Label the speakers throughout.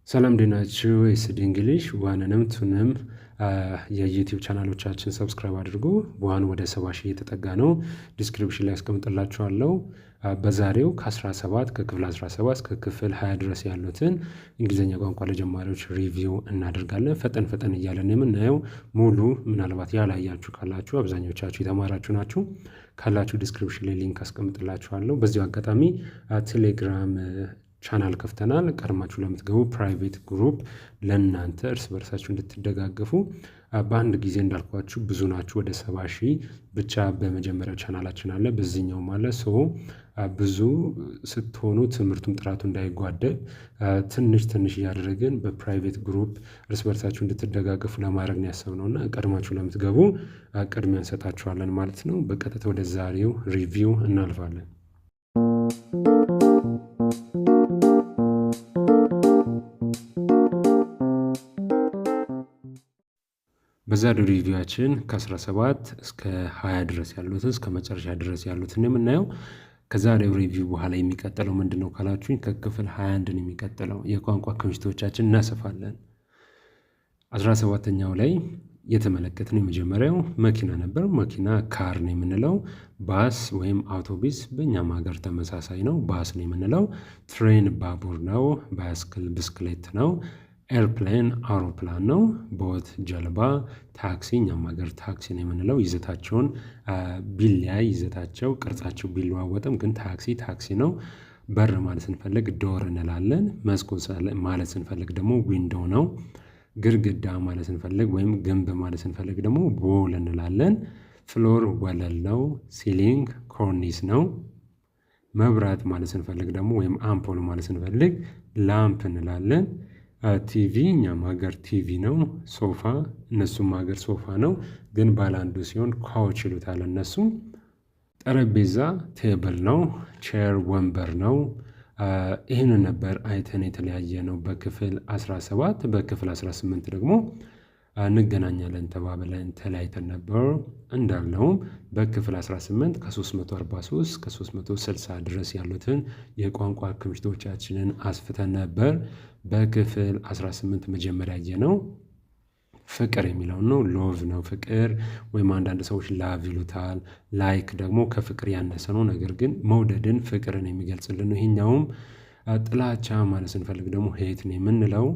Speaker 1: ሰላም እንዴት ናችሁ? ኤስዲ እንግሊሽ ዋንንም ቱንም የዩቲዩብ ቻናሎቻችን ሰብስክራይብ አድርጉ። ዋን ወደ 70 ሺህ እየተጠጋ ነው። ዲስክሪፕሽን ላይ አስቀምጥላችኋለሁ። በዛሬው ከ17 ከክፍል 17 እስከ ክፍል 20 ድረስ ያሉትን እንግሊዝኛ ቋንቋ ለጀማሪዎች ሪቪው እናደርጋለን። ፈጠን ፈጠን እያለን የምናየው ሙሉ ምናልባት ያላያችሁ ካላችሁ አብዛኞቻችሁ የተማራችሁ ናችሁ ካላችሁ ዲስክሪፕሽን ላይ ሊንክ አስቀምጥላችኋለሁ። በዚሁ አጋጣሚ ቴሌግራም ቻናል ከፍተናል። ቀድማችሁ ለምትገቡ ፕራይቬት ግሩፕ ለእናንተ እርስ በርሳችሁ እንድትደጋገፉ በአንድ ጊዜ እንዳልኳችሁ ብዙ ናችሁ። ወደ 70 ሺህ ብቻ በመጀመሪያው ቻናላችን አለ፣ በዚህኛውም አለ። ብዙ ስትሆኑ ትምህርቱም ጥራቱ እንዳይጓደል ትንሽ ትንሽ እያደረግን በፕራይቬት ግሩፕ እርስ በርሳችሁ እንድትደጋገፉ ለማድረግ ነው ያሰብነው እና ቀድማችሁ ለምትገቡ ቅድሚያ እንሰጣችኋለን ማለት ነው። በቀጥታ ወደ ዛሬው ሪቪው እናልፋለን። በዛሬው ሪቪዋችን ከ17 እስከ 20 ድረስ ያሉትን እስከ መጨረሻ ድረስ ያሉትን የምናየው። ከዛሬው ሪቪው በኋላ የሚቀጥለው ምንድነው ካላችሁኝ ከክፍል 21 የሚቀጥለው የቋንቋ ክምችቶቻችን እናሰፋለን። 17ኛው ላይ የተመለከትነው የመጀመሪያው መኪና ነበር። መኪና ካር ነው የምንለው። ባስ ወይም አውቶቡስ በእኛም ሀገር ተመሳሳይ ነው፣ ባስ ነው የምንለው። ትሬን ባቡር ነው። ባይስክል ብስክሌት ነው። ኤርፕሌን አውሮፕላን ነው። ቦት ጀልባ፣ ታክሲ እኛም ሀገር ታክሲ ነው የምንለው። ይዘታቸውን ቢለያይ ይዘታቸው ቅርጻቸው ቢለዋወጥም ግን ታክሲ ነው። በር ማለት ስንፈልግ ዶር እንላለን። መስኮት ማለት ስንፈልግ ደግሞ ዊንዶው ነው። ግድግዳ ማለት ስንፈልግ ወይም ግንብ ማለት ስንፈልግ ደግሞ ቦል እንላለን። ፍሎር ወለል ነው። ሲሊንግ ኮርኒስ ነው። መብራት ማለት ስንፈልግ ደግሞ ወይም አምፖል ማለት ስንፈልግ ላምፕ እንላለን። ቲቪ እኛም ሀገር ቲቪ ነው። ሶፋ እነሱም ሀገር ሶፋ ነው፣ ግን ባለ አንዱ ሲሆን ካውች ይሉታል እነሱ። ጠረጴዛ ቴብል ነው። ቼር ወንበር ነው። ይህንን ነበር አይተን የተለያየ ነው በክፍል 17። በክፍል 18 ደግሞ እንገናኛለን ተባብለን ተለያይተን ነበር። እንዳልነውም በክፍል 18 ከ343 ከ360 ድረስ ያሉትን የቋንቋ ክምችቶቻችንን አስፍተን ነበር። በክፍል 18 መጀመሪያ ያየነው ፍቅር የሚለው ነው። ሎቭ ነው ፍቅር፣ ወይም አንዳንድ ሰዎች ላቭ ይሉታል። ላይክ ደግሞ ከፍቅር ያነሰ ነው፣ ነገር ግን መውደድን ፍቅርን የሚገልጽልን ነው። ይሄኛውም ጥላቻ ማለት ስንፈልግ ደግሞ ሄት ነው የምንለው።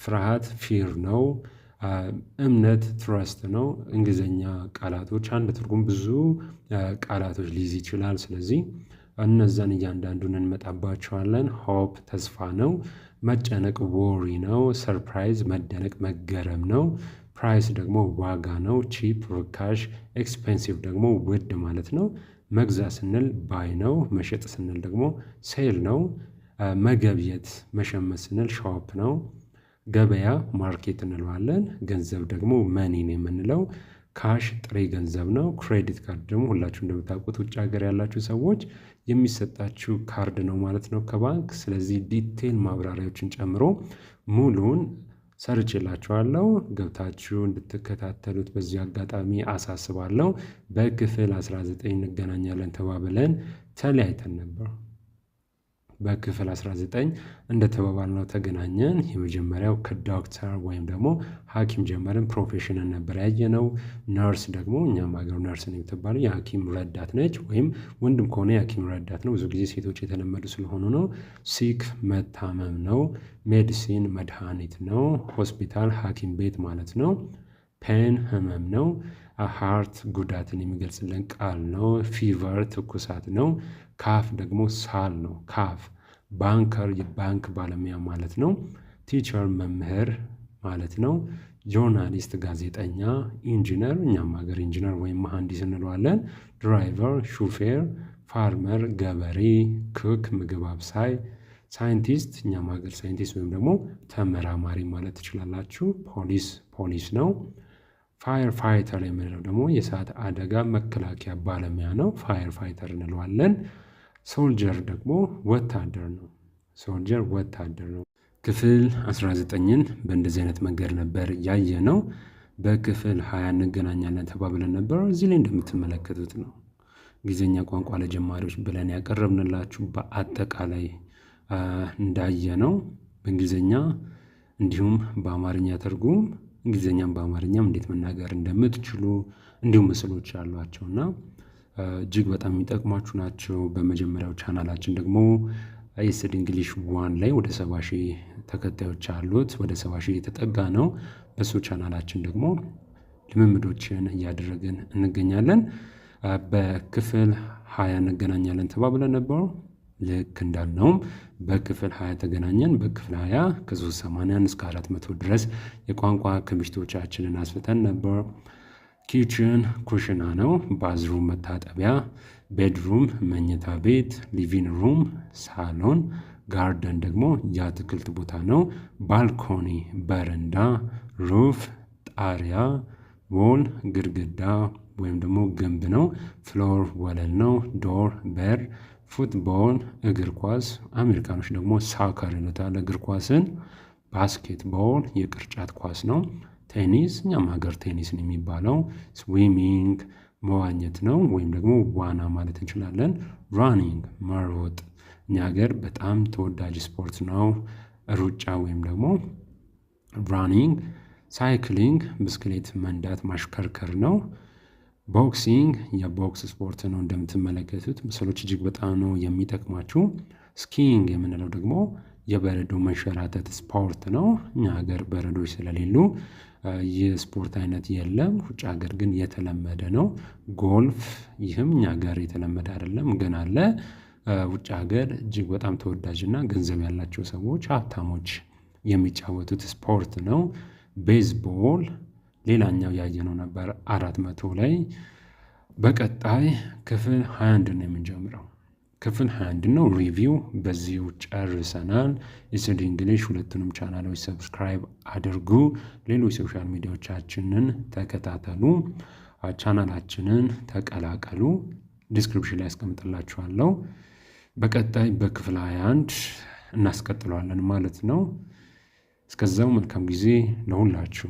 Speaker 1: ፍርሃት ፊር ነው። እምነት ትረስት ነው። እንግሊዝኛ ቃላቶች አንድ ትርጉም ብዙ ቃላቶች ሊይዝ ይችላል። ስለዚህ እነዛን እያንዳንዱን እንመጣባቸዋለን። ሆፕ ተስፋ ነው። መጨነቅ ወሪ ነው። ሰርፕራይዝ መደነቅ መገረም ነው። ፕራይስ ደግሞ ዋጋ ነው። ቺፕ ርካሽ፣ ኤክስፔንሲቭ ደግሞ ውድ ማለት ነው። መግዛት ስንል ባይ ነው። መሸጥ ስንል ደግሞ ሴል ነው። መገብየት መሸመት ስንል ሾፕ ነው። ገበያ ማርኬት እንለዋለን። ገንዘብ ደግሞ መኒ ነው የምንለው። ካሽ ጥሬ ገንዘብ ነው። ክሬዲት ካርድ ደግሞ ሁላችሁ እንደምታውቁት ውጭ ሀገር ያላችሁ ሰዎች የሚሰጣችሁ ካርድ ነው ማለት ነው ከባንክ። ስለዚህ ዲቴል ማብራሪያዎችን ጨምሮ ሙሉን ሰርቼላችኋለሁ፣ ገብታችሁ እንድትከታተሉት በዚህ አጋጣሚ አሳስባለሁ። በክፍል 19 እንገናኛለን ተባብለን ተለያይተን ነበር። በክፍል 19 እንደተባባልነው ተገናኘን። የመጀመሪያው ከዶክተር ወይም ደግሞ ሐኪም ጀመርን። ፕሮፌሽንን ነበር ያየነው። ነርስ ደግሞ እኛም ሀገር ነርስ ነው የምትባለው የሐኪም ረዳት ነች፣ ወይም ወንድም ከሆነ የሐኪም ረዳት ነው። ብዙ ጊዜ ሴቶች የተለመዱ ስለሆኑ ነው። ሲክ መታመም ነው። ሜዲሲን መድኃኒት ነው። ሆስፒታል ሐኪም ቤት ማለት ነው። ፔን ህመም ነው። ሃርት ጉዳትን የሚገልጽልን ቃል ነው። ፊቨር ትኩሳት ነው። ካፍ ደግሞ ሳል ነው። ካፍ ባንከር የባንክ ባለሙያ ማለት ነው። ቲቸር መምህር ማለት ነው። ጆርናሊስት ጋዜጠኛ። ኢንጂነር እኛም ሀገር ኢንጂነር ወይም መሐንዲስ እንለዋለን። ድራይቨር ሹፌር። ፋርመር ገበሬ። ኩክ ምግብ አብሳይ። ሳይንቲስት እኛም ሀገር ሳይንቲስት ወይም ደግሞ ተመራማሪ ማለት ትችላላችሁ። ፖሊስ ነው። ፋየር ፋይተር የምንለው ደግሞ የእሳት አደጋ መከላከያ ባለሙያ ነው። ፋየር ፋይተር እንለዋለን። ሶልጀር ደግሞ ወታደር ነው። ሶልጀር ወታደር ነው። ክፍል 19ን በእንደዚህ አይነት መንገድ ነበር ያየ ነው። በክፍል 20 እንገናኛለን ተባብለን ነበር። እዚህ ላይ እንደምትመለከቱት ነው እንግሊዝኛ ቋንቋ ለጀማሪዎች ብለን ያቀረብንላችሁ በአጠቃላይ እንዳየ ነው። በእንግሊዝኛ እንዲሁም በአማርኛ ትርጉም እንግሊዝኛም በአማርኛም እንዴት መናገር እንደምትችሉ እንዲሁም ምስሎች አሏቸውና እጅግ በጣም የሚጠቅሟችሁ ናቸው። በመጀመሪያው ቻናላችን ደግሞ ኤስዲ እንግሊሽ 1 ላይ ወደ 70,000 ተከታዮች አሉት። ወደ 70,000 የተጠጋ ነው። በሱ ቻናላችን ደግሞ ልምምዶችን እያደረግን እንገኛለን። በክፍል 20 እንገናኛለን ተባብለን ነበር። ልክ እንዳልነውም በክፍል 20 ተገናኘን። በክፍል 20 ከ380 እስከ 400 ድረስ የቋንቋ ክምችቶቻችንን አስፍተን ነበር። ኪችን ኩሽና ነው። ባዝሩም መታጠቢያ፣ ቤድሩም መኝታ ቤት፣ ሊቪንግ ሩም ሳሎን፣ ጋርደን ደግሞ የአትክልት ቦታ ነው። ባልኮኒ በረንዳ፣ ሩፍ ጣሪያ፣ ዎል ግድግዳ ወይም ደግሞ ግንብ ነው። ፍሎር ወለል ነው። ዶር በር፣ ፉትቦል እግር ኳስ፣ አሜሪካኖች ደግሞ ሳከር ይሉታል እግር ኳስን። ባስኬትቦል የቅርጫት ኳስ ነው። ቴኒስ እኛም ሀገር ቴኒስ ነው የሚባለው። ስዊሚንግ መዋኘት ነው ወይም ደግሞ ዋና ማለት እንችላለን። ራኒንግ መሮጥ እኛ ሀገር በጣም ተወዳጅ ስፖርት ነው ሩጫ ወይም ደግሞ ራኒንግ። ሳይክሊንግ ብስክሌት መንዳት ማሽከርከር ነው። ቦክሲንግ የቦክስ ስፖርት ነው። እንደምትመለከቱት ምስሎች እጅግ በጣም ነው የሚጠቅማችሁ። ስኪንግ የምንለው ደግሞ የበረዶ መንሸራተት ስፖርት ነው። እኛ ሀገር በረዶች ስለሌሉ ይህ ስፖርት አይነት የለም። ውጭ ሀገር ግን የተለመደ ነው። ጎልፍ ይህም እኛ ሀገር የተለመደ አይደለም ግን አለ። ውጭ ሀገር እጅግ በጣም ተወዳጅና ገንዘብ ያላቸው ሰዎች ሀብታሞች የሚጫወቱት ስፖርት ነው። ቤዝቦል ሌላኛው ያየነው ነበር 400 ላይ። በቀጣይ ክፍል 21 ነው የምንጀምረው። ክፍል 21 ነው ሪቪው በዚሁ ጨርሰናል። ኤስዲ እንግሊሽ ሁለቱንም ቻናሎች ሰብስክራይብ አድርጉ። ሌሎች ሶሻል ሚዲያዎቻችንን ተከታተሉ። ቻናላችንን ተቀላቀሉ። ዲስክሪፕሽን ላይ ያስቀምጥላችኋለሁ። በቀጣይ በክፍል 21 እናስቀጥለዋለን ማለት ነው። እስከዛው መልካም ጊዜ ለሁላችሁ።